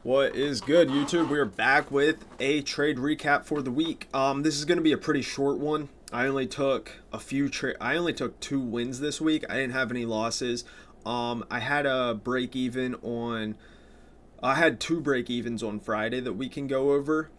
What is good, YouTube? We're back with a trade recap for the week. This is going to be a pretty short one. I only took two wins this week. I didn't have any losses. I had a break even on. I had two break evens on Friday that we can go over.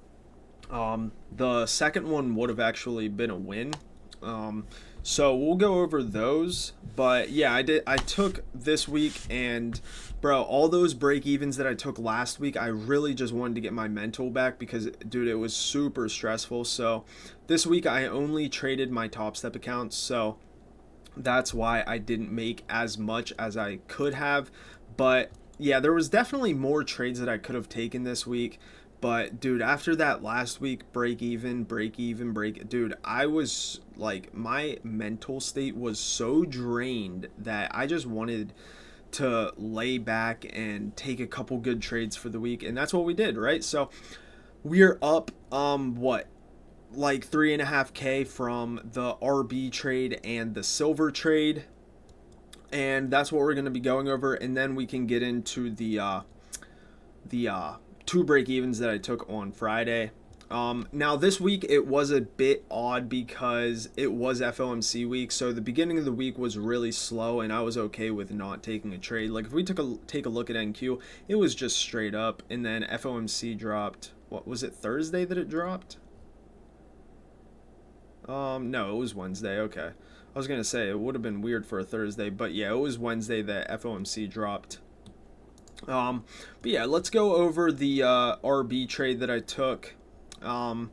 The second one would have actually been a win. Um, so we'll go over those. But yeah, I took this week, and bro, all those break evens that I took last week, I really just wanted to get my mental back because, dude, it was super stressful. So this week I only traded my Top Step accounts. So that's why I didn't make as much as I could have. But yeah, there was definitely more trades that I could have taken this week. But dude, after that last week dude, I was like, my mental state was so drained that I just wanted to lay back and take a couple good trades for the week, and that's what we did, right? So we're up what, like 3.5K from the RB trade and the silver trade, and that's what we're going to be going over, and then we can get into the two break evens that I took on Friday. Now this week it was a bit odd because it was FOMC week, so the beginning of the week was really slow, and I was okay with not taking a trade. Like if we take a look at NQ, it was just straight up, and then FOMC dropped. What was it, Thursday that it dropped? No, it was Wednesday. Okay, I was gonna say it would have been weird for a Thursday, but yeah, it was Wednesday that FOMC dropped. But yeah, let's go over the RB trade that I took. Um,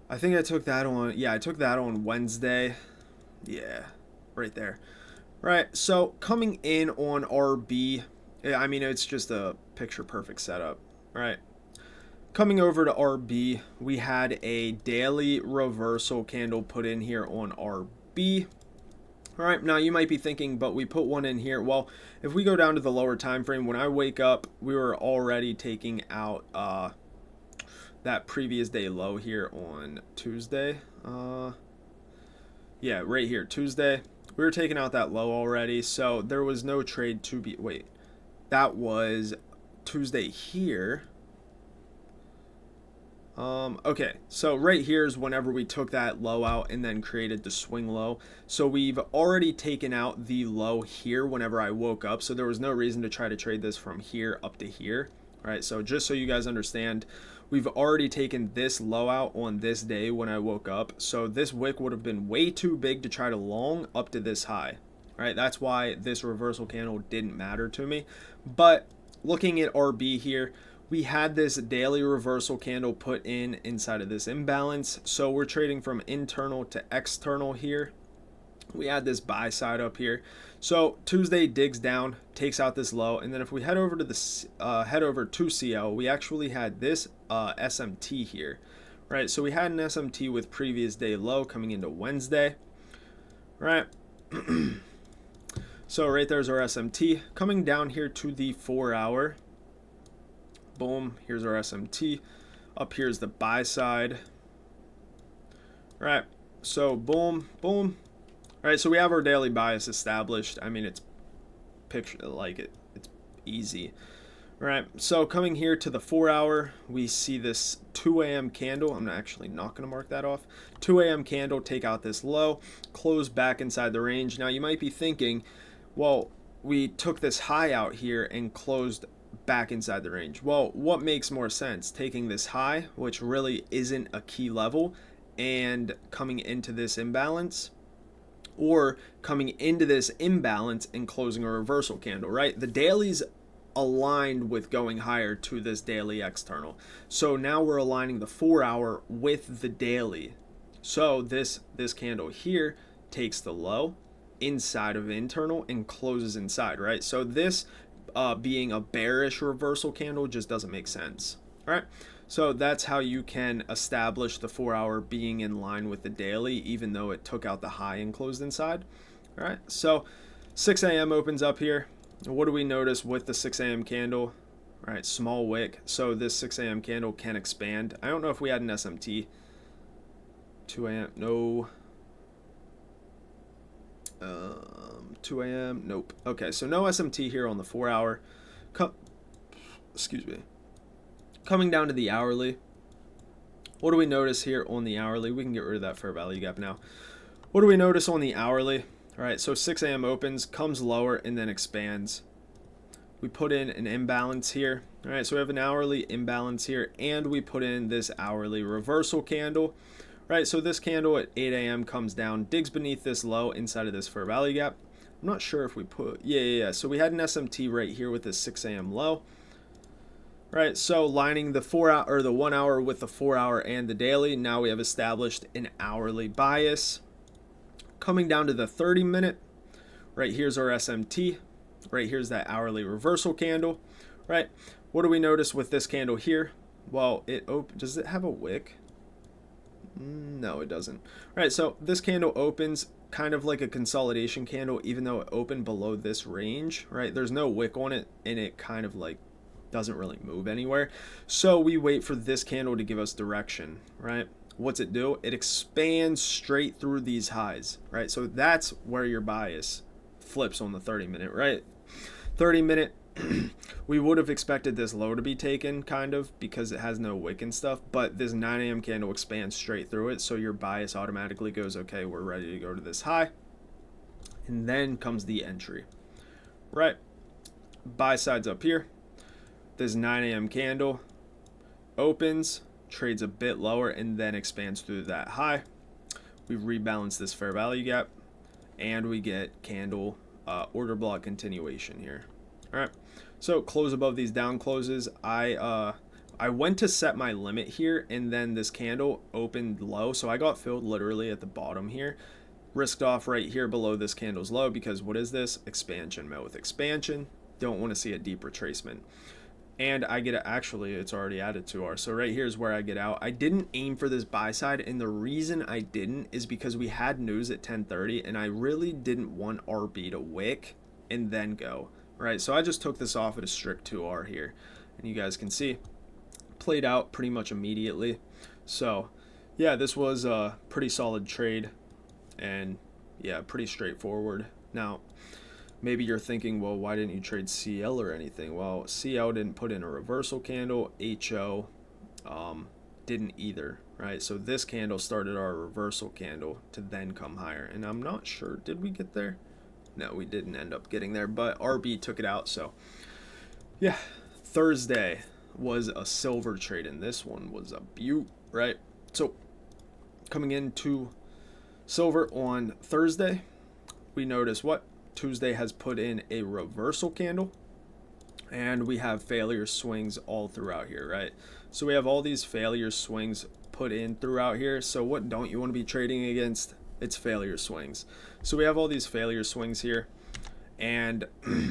I think I took that on. Yeah, I took that on Wednesday. Yeah, right there. Right. So coming in on RB, yeah, I mean it's just a picture perfect setup. Right. Coming over to RB, we had a daily reversal candle put in here on RB. All right, now you might be thinking, but we put one in here. Well, if we go down to the lower time frame, when I wake up, we were already taking out that previous day low here on Tuesday. Yeah, right here, Tuesday. We were taking out that low already, so there was no trade to be. Wait, that was Tuesday here. Okay, so right here is whenever we took that low out and then created the swing low. So we've already taken out the low here whenever I woke up, so there was no reason to try to trade this from here up to here. All right, so just so you guys understand, we've already taken this low out on this day when I woke up, so this wick would have been way too big to try to long up to this high. All right, that's why this reversal candle didn't matter to me. But looking at RB here, we had this daily reversal candle put in inside of this imbalance, so we're trading from internal to external here. We had this buy side up here, so Tuesday digs down, takes out this low, and then if we head over to CL, we actually had this SMT here, right? So we had an SMT with previous day low coming into Wednesday, right? So right there's our SMT coming down here to the 4-hour. Boom, here's our SMT. Up here's the buy side. All right, so boom, boom. All right, so we have our daily bias established. I mean, it's it's easy. All right, so coming here to the 4-hour, we see this 2 a.m. candle. I'm actually not going to mark that off. 2 a.m. candle, take out this low, close back inside the range. Now you might be thinking, well, we took this high out here and closed back inside the range. Well, what makes more sense? Taking this high, which really isn't a key level, and coming into this imbalance, or coming into imbalance and closing a reversal candle, right? The daily's aligned with going higher to this daily external. So now we're aligning the 4-hour with the daily. So this candle here takes the low inside of internal and closes inside, right? So this being a bearish reversal candle just doesn't make sense. All right, so that's how you can establish the 4-hour being in line with the daily, even though it took out the high and closed inside. All right, so 6 a.m. opens up here. What do we notice with the 6 a.m. candle? All right, small wick, so this 6 a.m. candle can expand. I don't know if we had an SMT. 2 a.m. no. 2 a.m. Nope. Okay, so no SMT here on the 4-hour. Excuse me. Coming down to the hourly, what do we notice here on the hourly? We can get rid of that fair value gap now. What do we notice on the hourly? All right, so 6 a.m. opens, comes lower, and then expands. We put in an imbalance here. All right, so we have an hourly imbalance here, and we put in this hourly reversal candle. Right, so this candle at 8 a.m. comes down, digs beneath this low inside of this fair value gap. I'm not sure if we put, yeah. So we had an SMT right here with this 6 a.m. low. Right, so lining the 4 hour or the 1 hour with the 4 hour and the daily. Now we have established an hourly bias. Coming down to the 30-minute, right here's our SMT. Right here's that hourly reversal candle. Right, what do we notice with this candle here? Well, does it have a wick? No, it doesn't. All right, so this candle opens kind of like a consolidation candle, even though it opened below this range, right? There's no wick on it, and it kind of like doesn't really move anywhere. So we wait for this candle to give us direction, right? What's it do? It expands straight through these highs, right? So that's where your bias flips on the 30-minute, right? 30-minute, we would have expected this low to be taken, kind of, because it has no wick and stuff, but this 9 a.m. candle expands straight through it, so your bias automatically goes, okay, we're ready to go to this high. And then comes the entry, right? Buy side's up here. This 9 a.m. candle opens, trades a bit lower, and then expands through that high. We rebalance this fair value gap, and we get candle order block continuation here. All right, so close above these down closes. I went to set my limit here, and then this candle opened low, so I got filled literally at the bottom here. Risked off right here below this candle's low, because what is this? Expansion. Met with expansion. Don't want to see a deep retracement. And I get actually it's already added to our, so right here is where I get out. I didn't aim for this buy side, and the reason I didn't is because we had news at 10:30, and I really didn't want RB to wick and then go, right? So I just took this off at a strict 2R here, and you guys can see played out pretty much immediately. So yeah, this was a pretty solid trade, and yeah, pretty straightforward. Now maybe you're thinking, well, why didn't you trade CL or anything? Well, CL didn't put in a reversal candle. HO didn't either, right? So this candle started our reversal candle to then come higher. And I'm not sure, did we get there? No, we didn't end up getting there, but RB took it out. So yeah, Thursday was a silver trade, and this one was a beaut, right? So coming into silver on Thursday, we notice what? Tuesday has put in a reversal candle, and we have failure swings all throughout here, right? So we have all these failure swings put in throughout here. So what don't you want to be trading against? It's failure swings. So we have all these failure swings here, and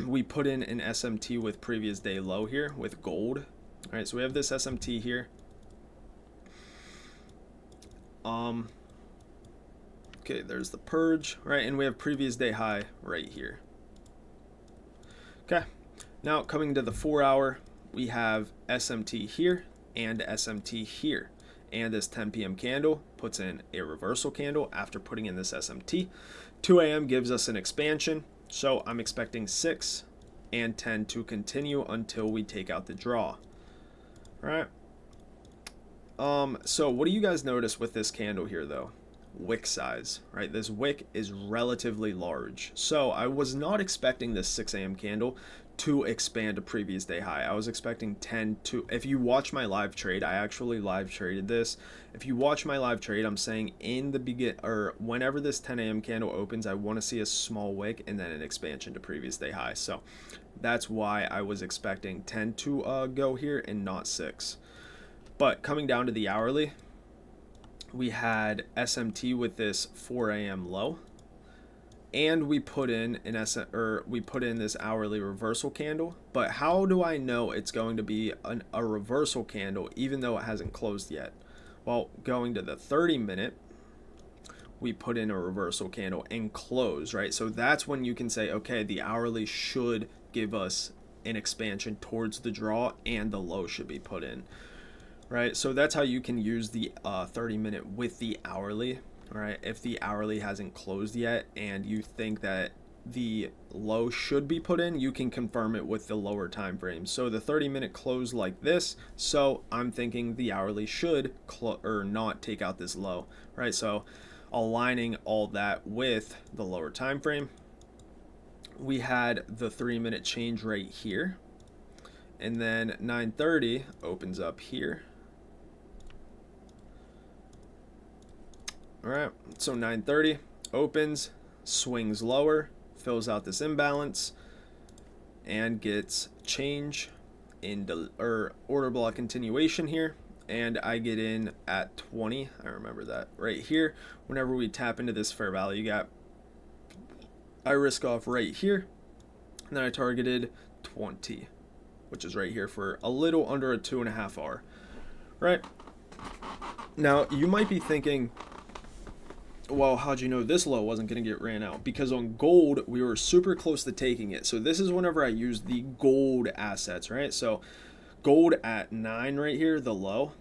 we put in an SMT with previous day low here with gold. All right, so we have this SMT here. Okay, there's the purge, right? And we have previous day high right here. Okay, now coming to the 4 hour, we have SMT here and SMT here. And this 10 p.m. candle puts in a reversal candle after putting in this SMT. 2 a.m. gives us an expansion, so I'm expecting 6 and 10 to continue until we take out the draw. All right. So what do you guys notice with this candle here, though? Wick size, right? This wick is relatively large. So I was not expecting this 6 a.m. candle to expand a previous day high. I was expecting 10 to, if you watch my live trade, I actually live traded this. If you watch my live trade, I'm saying in the whenever this 10 a.m. candle opens, I want to see a small wick and then an expansion to previous day high. So that's why I was expecting 10 to go here and not 6. But coming down to the hourly, we had SMT with this 4 a.m. low, and we put in this hourly reversal candle. But how do I know it's going to be a reversal candle even though it hasn't closed yet? Well, going to the 30-minute, we put in a reversal candle and close, right? So that's when you can say, okay, the hourly should give us an expansion towards the draw, and the low should be put in. Right, so that's how you can use the 30-minute with the hourly. All right, if the hourly hasn't closed yet and you think that the low should be put in, you can confirm it with the lower time frame. So the 30-minute closed like this, so I'm thinking the hourly should or not take out this low, right? So aligning all that with the lower time frame, we had the 3-minute change right here, and then 9:30 opens up here. All right, so 9:30 opens, swings lower, fills out this imbalance, and gets change in order block continuation here. And I get in at 20. I remember that right here. Whenever we tap into this fair value gap, I risk off right here, and then I targeted 20, which is right here for a little under a 2.5 hour. Right now, you might be thinking, well, how'd you know this low wasn't going to get ran out? Because on gold, we were super close to taking it. So this is whenever I use the gold assets, right? So gold at 9 right here, the low,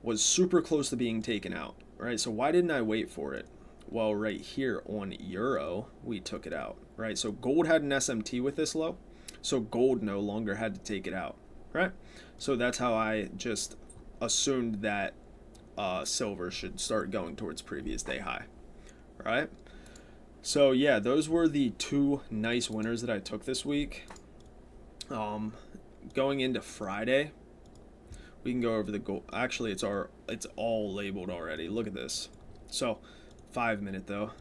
was super close to being taken out, right? So why didn't I wait for it? Well, right here on euro, we took it out, right? So gold had an SMT with this low, so gold no longer had to take it out, right? So that's how I just assumed that silver should start going towards previous day high. Right? So yeah, those were the two nice winners that I took this week. Going into Friday, we can go over the gold. Actually, it's all labeled already. Look at this. So 5-minute though.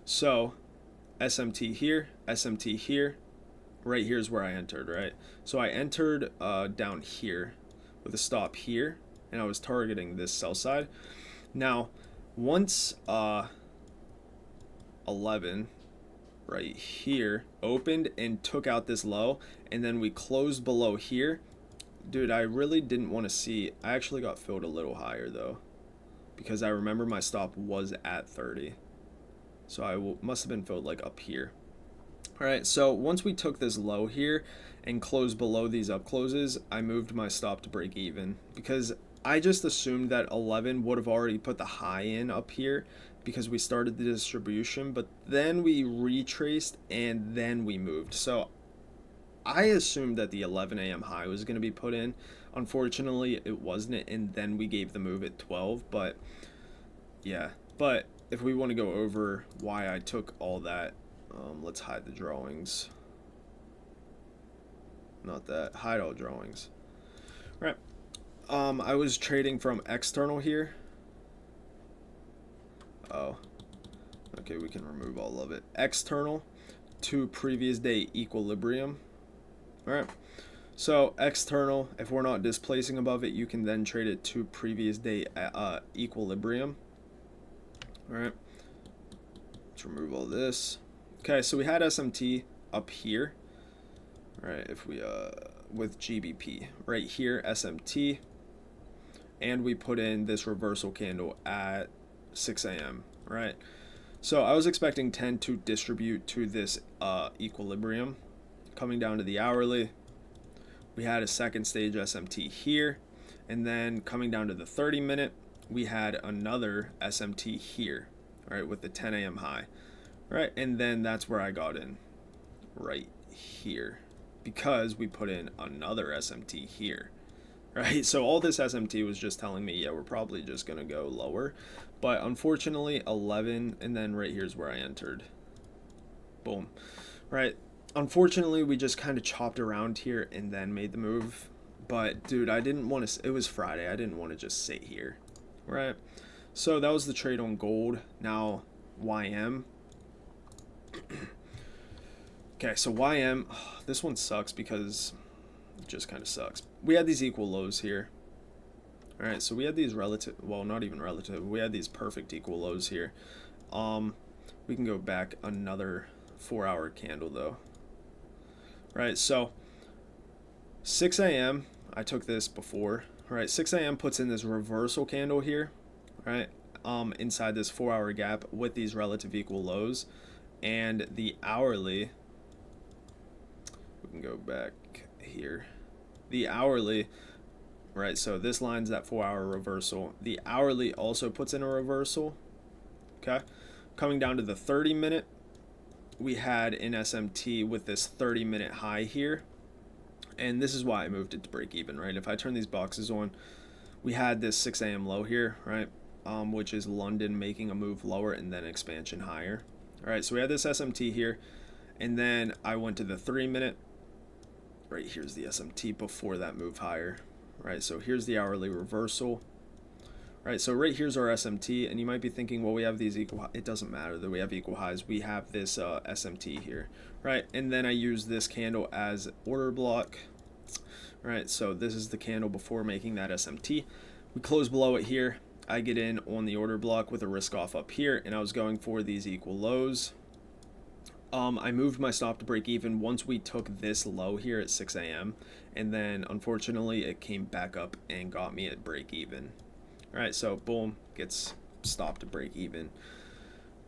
So SMT here, SMT here. Right here's where I entered, right? So I entered down here with a stop here, and I was targeting this sell side. Now, once 11 right here opened and took out this low, and then we closed below here, dude, I really didn't want to see. I actually got filled a little higher though, because I remember my stop was at 30, so I must have been filled like up here. All right, so once we took this low here and closed below these up closes, I moved my stop to break even, because I just assumed that 11 would have already put the high in up here because we started the distribution, but then we retraced and then we moved. So I assumed that the 11 a.m. high was going to be put in. Unfortunately, it wasn't, and then we gave the move at 12. But yeah, but if we want to go over why I took all that, let's hide the drawings. Not that, hide all drawings. All right. I was trading from external here. Oh, okay, we can remove all of it. External to previous day equilibrium. All right, so external, if we're not displacing above it, you can then trade it to previous day equilibrium. All right, let's remove all this. Okay, so we had SMT up here. All right, if we with GBP right here, SMT, and we put in this reversal candle at 6 a.m. right? So I was expecting 10 to distribute to this equilibrium. Coming down to the hourly, we had a second stage SMT here, and then coming down to the 30-minute, we had another SMT here, right, with the 10 a.m. high, right? And then that's where I got in, right here, because we put in another SMT here. Right, so all this SMT was just telling me, yeah, we're probably just going to go lower. But unfortunately, 11, and then right here's where I entered. Boom. Right, unfortunately, we just kind of chopped around here and then made the move. But, dude, I didn't want to, it was Friday. I didn't want to just sit here. Right, so that was the trade on gold. Now, YM. Okay, so YM, this one sucks because it just kind of sucks. We had these equal lows here. All right, so we had these relative, well, not even relative. We had these perfect equal lows here. We can go back another 4-hour candle though. Right, so 6 a.m. I took this before. All right, 6 a.m. puts in this reversal candle here. Right, inside this 4-hour gap with these relative equal lows, and the hourly. We can go back here. The hourly, right, so this line's that 4-hour reversal. The hourly also puts in a reversal. Okay, coming down to the 30-minute, we had an SMT with this 30-minute high here, and this is why I moved it to break even, right? If I turn these boxes on, we had this 6 a.m. low here, right? Which is London making a move lower and then expansion higher. All right, so we had this SMT here, and then I went to the 3-minute. Right here's the SMT before that move higher. Right, so here's the hourly reversal. Right, so right here's our SMT, and you might be thinking, well, we have these equal. It doesn't matter that we have equal highs. We have this SMT here, right? And then I use this candle as order block. Right, so this is the candle before making that SMT. We close below it here. I get in on the order block with a risk off up here, and I was going for these equal lows. I moved my stop to break even once we took this low here at 6 a.m. and then unfortunately it came back up and got me at break even. All right, so boom, gets stopped to break even.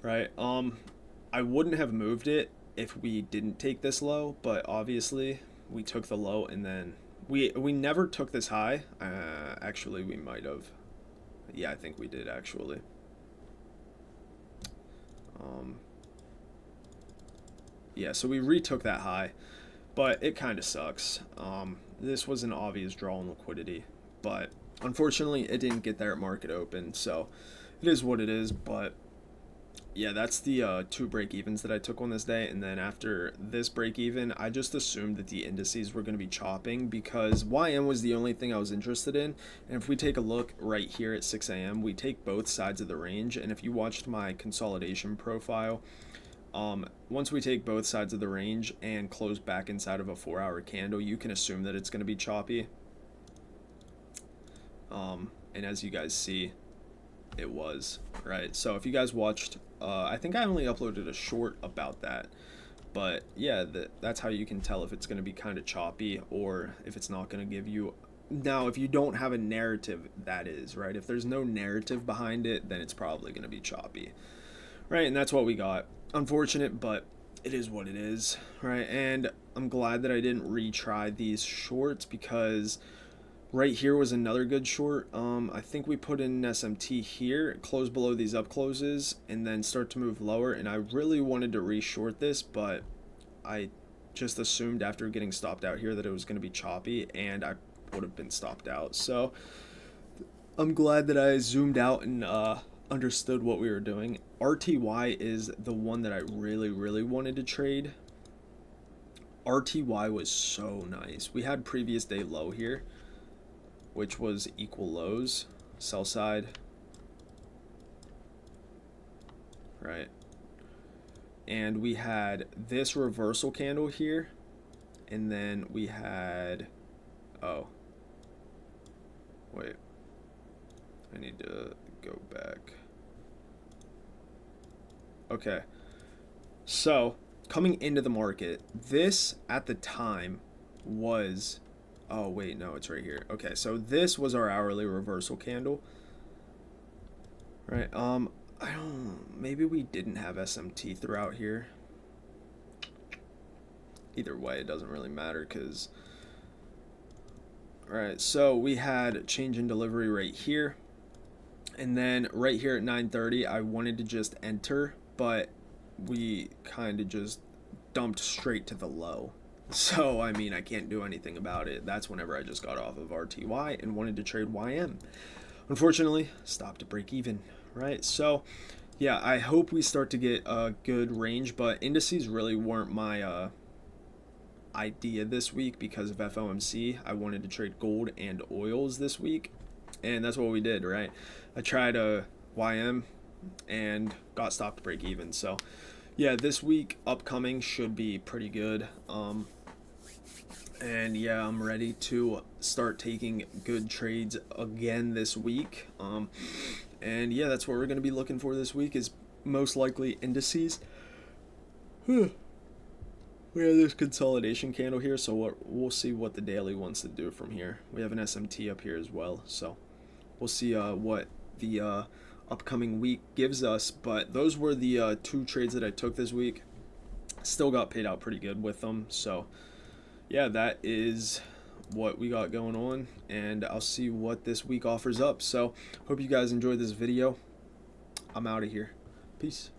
Right, I wouldn't have moved it if we didn't take this low, but obviously we took the low, and then we never took this high. Actually, we might have. Yeah, I think we did actually. Yeah, so we retook that high, but it kind of sucks. This was an obvious draw in liquidity, but unfortunately it didn't get there at market open, so it is what it is. But yeah, that's the 2 break evens that I took on this day, and then after this break even, I just assumed that the indices were going to be chopping because YM was the only thing I was interested in. And if we take a look right here at 6 a.m., we take both sides of the range, and if you watched my consolidation profile, once we take both sides of the range and close back inside of a 4-hour candle, you can assume that it's going to be choppy. And as you guys see, it was, right? So if you guys watched, I think I only uploaded a short about that, but yeah, that's how you can tell if it's going to be kind of choppy or if it's not going to give you. Now, if you don't have a narrative, that is, right? If there's no narrative behind it, then it's probably going to be choppy, right? And that's what we got. Unfortunate, but it is what it is, right? And I'm glad that I didn't retry these shorts because right here was another good short. I think we put in an SMT here, close below these up closes, and then start to move lower. And I really wanted to re-short this, but I just assumed after getting stopped out here that it was going to be choppy, and I would have been stopped out. So I'm glad that I zoomed out and understood what we were doing. RTY is the one that I really wanted to trade. RTY was so nice. We had previous day low here, which was equal lows, sell side, right? And we had this reversal candle here, and then we had, oh, wait, I need to go back. Okay, so coming into the market, this at the time was, oh wait, no, it's right here. Okay, so this was our hourly reversal candle, right? I don't, maybe we didn't have SMT throughout here. Either way, it doesn't really matter because, right, so we had change in delivery right here, and then right here at 9:30 I wanted to just enter, but we kind of just dumped straight to the low. So, I mean, I can't do anything about it. That's whenever I just got off of RTY and wanted to trade YM. Unfortunately, stopped to break even, right? So, yeah, I hope we start to get a good range, but indices really weren't my idea this week because of FOMC. I wanted to trade gold and oils this week, and that's what we did, right? I tried a YM and got stopped to break even. So, yeah, this week upcoming should be pretty good. And yeah, I'm ready to start taking good trades again this week. And yeah, that's what we're going to be looking for this week is most likely indices. We have this consolidation candle here, so we'll see what the daily wants to do from here. We have an SMT up here as well, so we'll see what the upcoming week gives us. But those were the 2 trades that I took this week. Still got paid out pretty good with them, so yeah, that is what we got going on, and I'll see what this week offers up. So hope you guys enjoyed this video. I'm out of here. Peace.